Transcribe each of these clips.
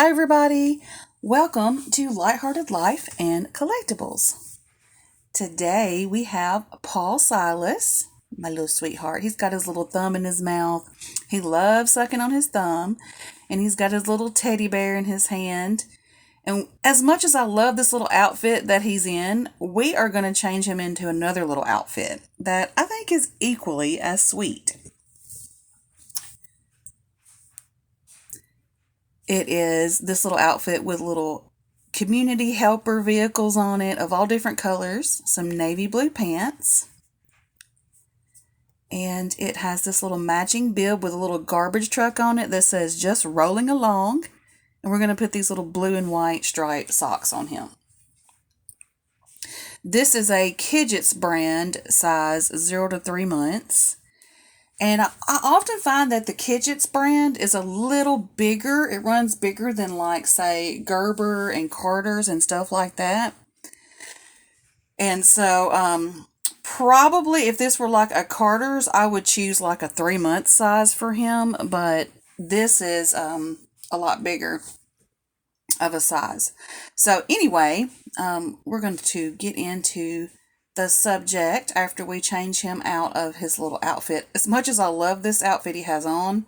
Hi, everybody. Welcome to Lighthearted Life and Collectibles. Today we have Paul Silas, my little sweetheart. He's got his little thumb in his mouth. He loves sucking on his thumb, and he's got his little teddy bear in his hand. And as much as I love this little outfit that he's in, we are going to change him into another little outfit that I think is equally as sweet. It is this little outfit with little community helper vehicles on it of all different colors, some navy blue pants, and it has this little matching bib with a little garbage truck on it that says just rolling along, and we're going to put these little blue and white striped socks on him. This is a Kidgets brand, size 0 to 3 months. And I often find that the Kidgets brand is a little bigger. It runs bigger than, like, say, Gerber and Carter's and stuff like that. And so, probably if this were like a Carter's, I would choose like a 3-month size for him. But this is a lot bigger of a size. So anyway, we're going to get into the subject after we change him out of his little outfit. As much as I love this outfit he has on,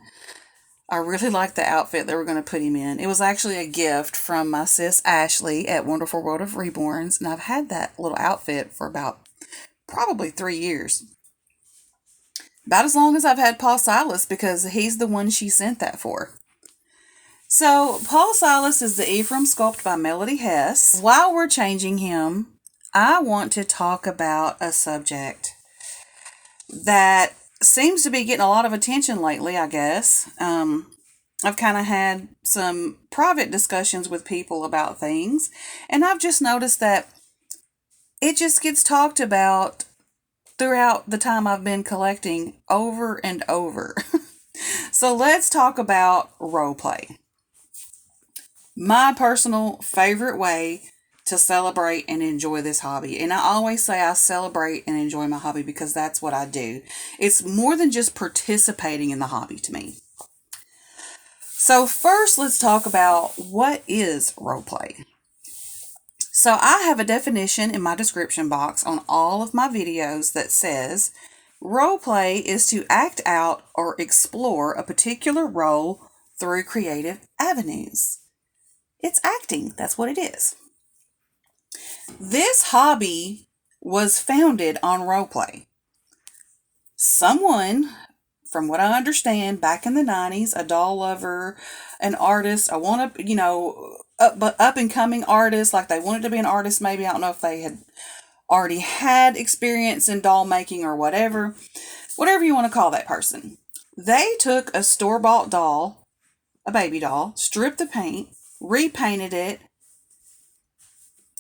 I really like the outfit that we're going to put him in. It was actually a gift from my sis Ashley at Wonderful World of Reborns, and I've had that little outfit for about probably 3 years. About as long as I've had Paul Silas, because he's the one she sent that for. So, Paul Silas is the Ephraim sculpt by Melody Hess. While we're changing him, I want to talk about a subject that seems to be getting a lot of attention lately, I guess. I've kind of had some private discussions with people about things, and I've just noticed that it just gets talked about throughout the time I've been collecting over and over. So let's talk about roleplay. My personal favorite way to celebrate and enjoy this hobby. And I always say I celebrate and enjoy my hobby because that's what I do. It's more than just participating in the hobby to me. So first, let's talk about what is roleplay. So I have a definition in my description box on all of my videos that says, roleplay is to act out or explore a particular role through creative avenues. It's acting. That's what it is. This hobby was founded on roleplay. Someone, from what I understand, back in the 90s, a doll lover, an artist, up and coming artist, like they wanted to be an artist maybe. I don't know if they had already had experience in doll making or whatever you want to call that person. They took a store-bought doll, a baby doll, stripped the paint, repainted it,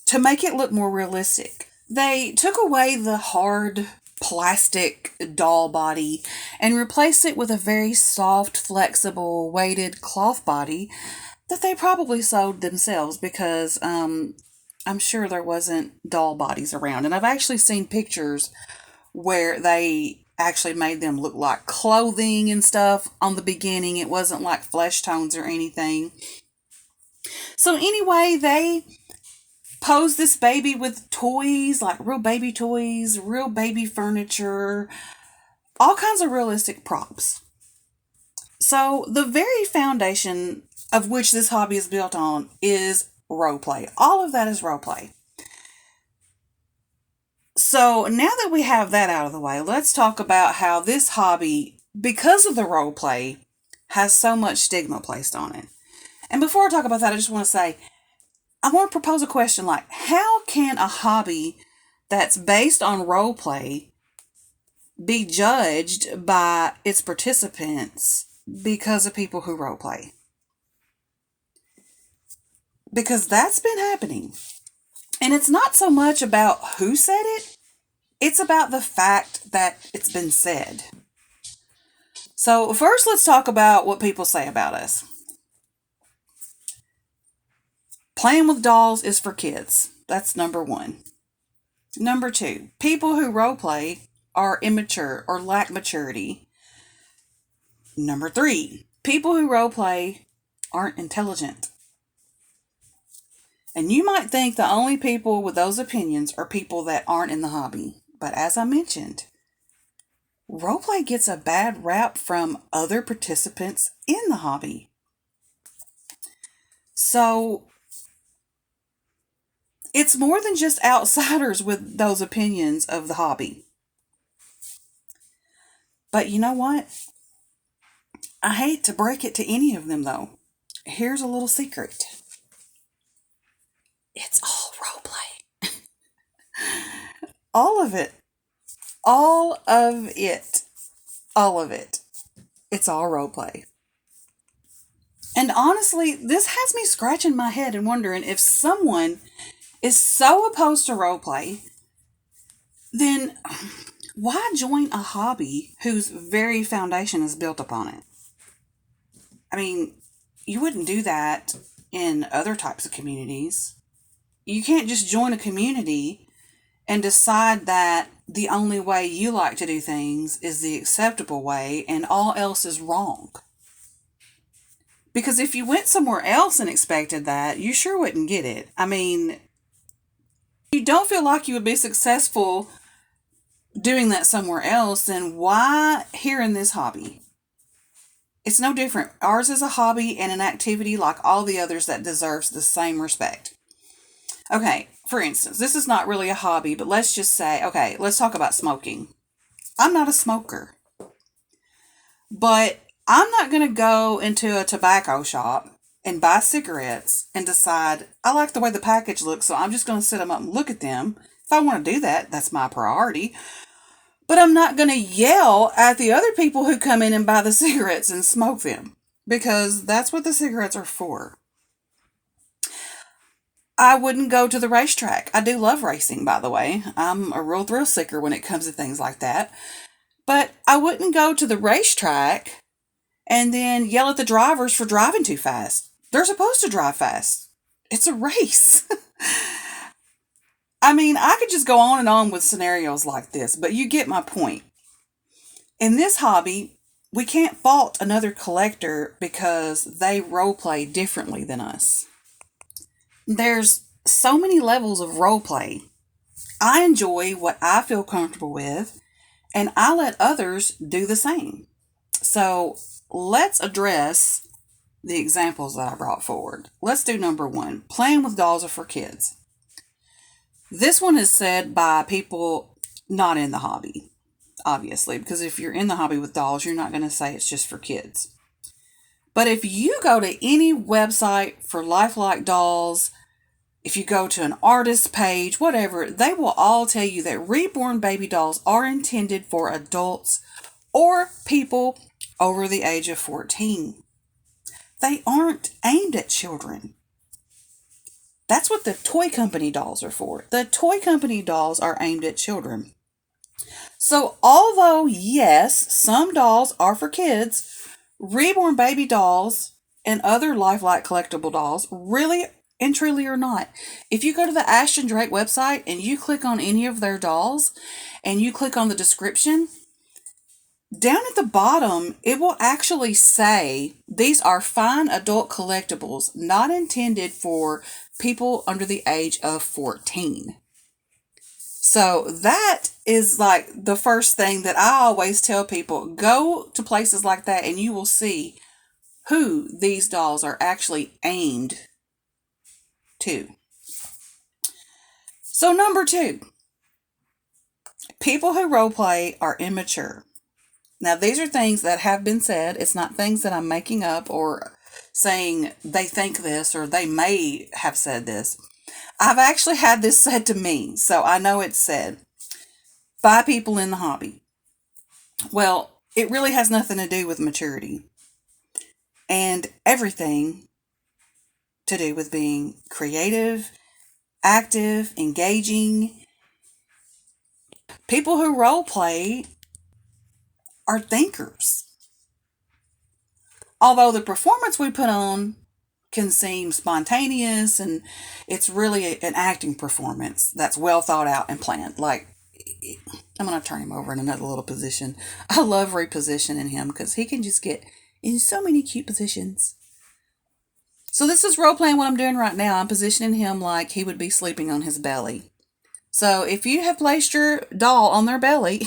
to make it look more realistic. They took away the hard plastic doll body and replaced it with a very soft, flexible, weighted cloth body that they probably sewed themselves because I'm sure there wasn't doll bodies around. And I've actually seen pictures where they actually made them look like clothing and stuff on the beginning. It wasn't like flesh tones or anything. So anyway, they pose this baby with toys, like real baby toys, real baby furniture, all kinds of realistic props. So the very foundation of which this hobby is built on is roleplay. All of that is roleplay. So now that we have that out of the way, let's talk about how this hobby, because of the roleplay, has so much stigma placed on it. And before I talk about that, I just want to say, I want to propose a question like, how can a hobby that's based on roleplay be judged by its participants because of people who roleplay? Because that's been happening. And it's not so much about who said it, it's about the fact that it's been said. So first, let's talk about what people say about us. Playing with dolls is for kids. That's number one. Number two, people who roleplay are immature or lack maturity. Number three, people who roleplay aren't intelligent. And you might think the only people with those opinions are people that aren't in the hobby. But as I mentioned, roleplay gets a bad rap from other participants in the hobby. So it's more than just outsiders with those opinions of the hobby. But you know what? I hate to break it to any of them, though. Here's a little secret. It's all roleplay. All of it. All of it. All of it. It's all roleplay. And honestly, this has me scratching my head and wondering if someone is so opposed to roleplay, then why join a hobby whose very foundation is built upon it? I mean, you wouldn't do that in other types of communities. You can't just join a community and decide that the only way you like to do things is the acceptable way and all else is wrong. Because if you went somewhere else and expected that, you sure wouldn't get it. I mean, if you don't feel like you would be successful doing that somewhere else, then why here in this hobby? It's no different. Ours is a hobby and an activity like all the others that deserves the same respect. Okay, for instance, this is not really a hobby, but let's just say, okay, let's talk about smoking. I'm not a smoker, but I'm not going to go into a tobacco shop and buy cigarettes and decide, I like the way the package looks, so I'm just going to sit them up and look at them. If I want to do that, that's my priority. But I'm not going to yell at the other people who come in and buy the cigarettes and smoke them, because that's what the cigarettes are for. I wouldn't go to the racetrack. I do love racing, by the way. I'm a real thrill seeker when it comes to things like that. But I wouldn't go to the racetrack and then yell at the drivers for driving too fast. They're supposed to drive fast. It's a race. I mean, I could just go on and on with scenarios like this, but you get my point. In this hobby, we can't fault another collector because they roleplay differently than us. There's so many levels of roleplay. I enjoy what I feel comfortable with, and I let others do the same. So let's address the examples that I brought forward. Let's do number 1. Playing with dolls are for kids. This one is said by people not in the hobby, obviously, because if you're in the hobby with dolls, you're not going to say it's just for kids. But if you go to any website for lifelike dolls, if you go to an artist page, whatever, they will all tell you that reborn baby dolls are intended for adults or people over the age of 14. They aren't aimed at children. That's what the toy company dolls are for. The toy company dolls are aimed at children. So although, yes, some dolls are for kids, reborn baby dolls and other lifelike collectible dolls really and truly are not. If you go to the Ashton Drake website and you click on any of their dolls and you click on the description, down at the bottom, it will actually say these are fine adult collectibles not intended for people under the age of 14. So that is like the first thing that I always tell people. Go to places like that and you will see who these dolls are actually aimed to. So number 2, people who roleplay are immature. Now, these are things that have been said. It's not things that I'm making up or saying they think this or they may have said this. I've actually had this said to me, so I know it's said by people in the hobby. Well, it really has nothing to do with maturity and everything to do with being creative, active, engaging. People who roleplay are thinkers. Although the performance we put on can seem spontaneous and it's really an acting performance that's well thought out and planned. Like, I'm going to turn him over in another little position. I love repositioning him because he can just get in so many cute positions. So this is role playing what I'm doing right now. I'm positioning him like he would be sleeping on his belly. So if you have placed your doll on their belly,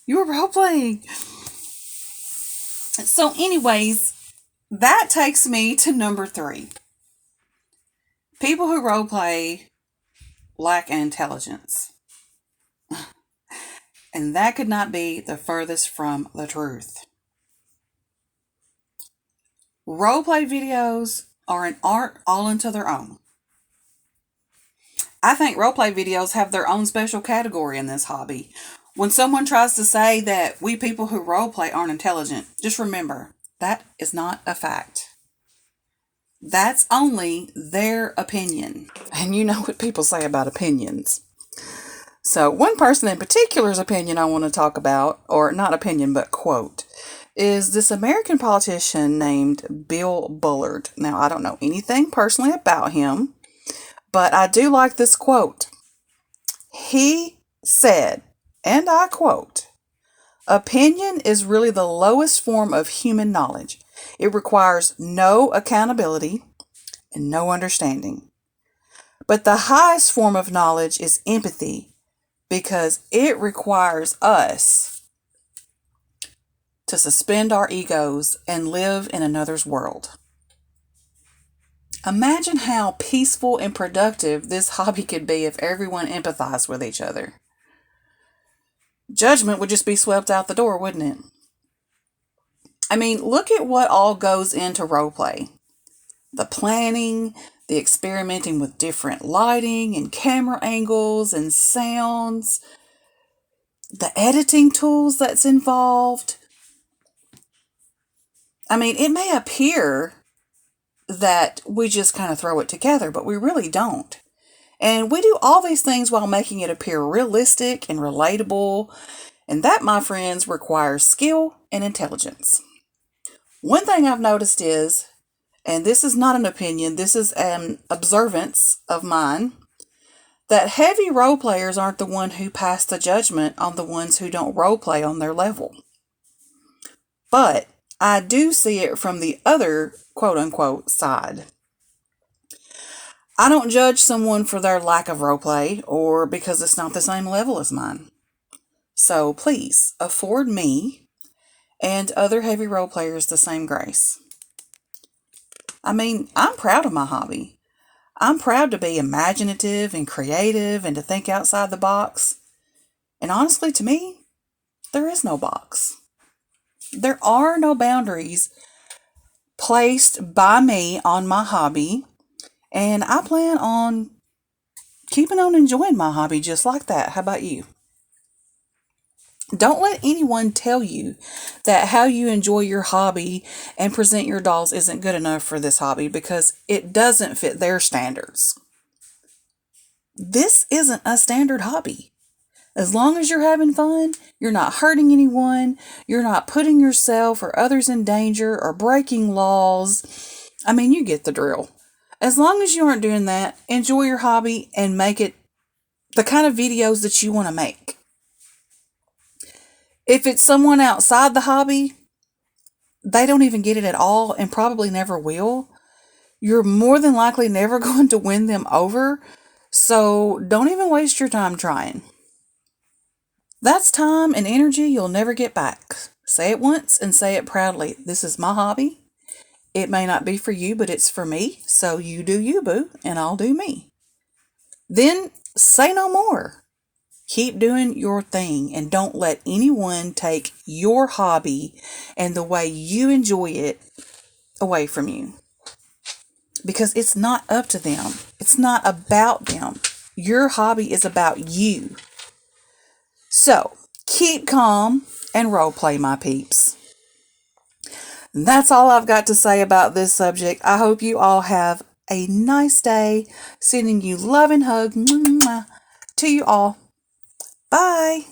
you are role playing. So anyways, that takes me to number 3. People who role play lack intelligence. And that could not be the furthest from the truth. Roleplay videos are an art all unto their own. I think roleplay videos have their own special category in this hobby. When someone tries to say that we people who roleplay aren't intelligent, just remember, that is not a fact. That's only their opinion. And you know what people say about opinions. So one person in particular's opinion I want to talk about, or not opinion, but quote, is this American politician named Bill Bullard. Now, I don't know anything personally about him, but I do like this quote. He said, and I quote, "Opinion is really the lowest form of human knowledge. It requires no accountability and no understanding. But the highest form of knowledge is empathy because it requires us to suspend our egos and live in another's world." Imagine how peaceful and productive this hobby could be if everyone empathized with each other. Judgment would just be swept out the door, wouldn't it? I mean, look at what all goes into roleplay. The planning, the experimenting with different lighting and camera angles and sounds, the editing tools that's involved. I mean, it may appear that we just kind of throw it together, but we really don't. And we do all these things while making it appear realistic and relatable. And that, my friends, requires skill and intelligence. One thing I've noticed is, and this is not an opinion, this is an observance of mine, that heavy role players aren't the one who pass the judgment on the ones who don't role play on their level. But I do see it from the other quote-unquote side. I don't judge someone for their lack of roleplay or because it's not the same level as mine. So please afford me and other heavy role players the same grace. I mean, I'm proud of my hobby. I'm proud to be imaginative and creative and to think outside the box. And honestly, to me, there is no box. There are no boundaries placed by me on my hobby, and I plan on keeping on enjoying my hobby just like that. How about you? Don't let anyone tell you that how you enjoy your hobby and present your dolls isn't good enough for this hobby because it doesn't fit their standards. This isn't a standard hobby. As long as you're having fun, you're not hurting anyone, you're not putting yourself or others in danger or breaking laws. I mean, you get the drill. As long as you aren't doing that, enjoy your hobby and make it the kind of videos that you want to make. If it's someone outside the hobby, they don't even get it at all and probably never will. You're more than likely never going to win them over, so don't even waste your time trying. That's time and energy you'll never get back. Say it once and say it proudly. This is my hobby. It may not be for you, but it's for me. So you do you, boo, and I'll do me. Then say no more. Keep doing your thing and don't let anyone take your hobby and the way you enjoy it away from you. Because it's not up to them. It's not about them. Your hobby is about you. So, keep calm and role play, my peeps. That's all I've got to say about this subject. I hope you all have a nice day. Sending you love and hug to you all. Bye.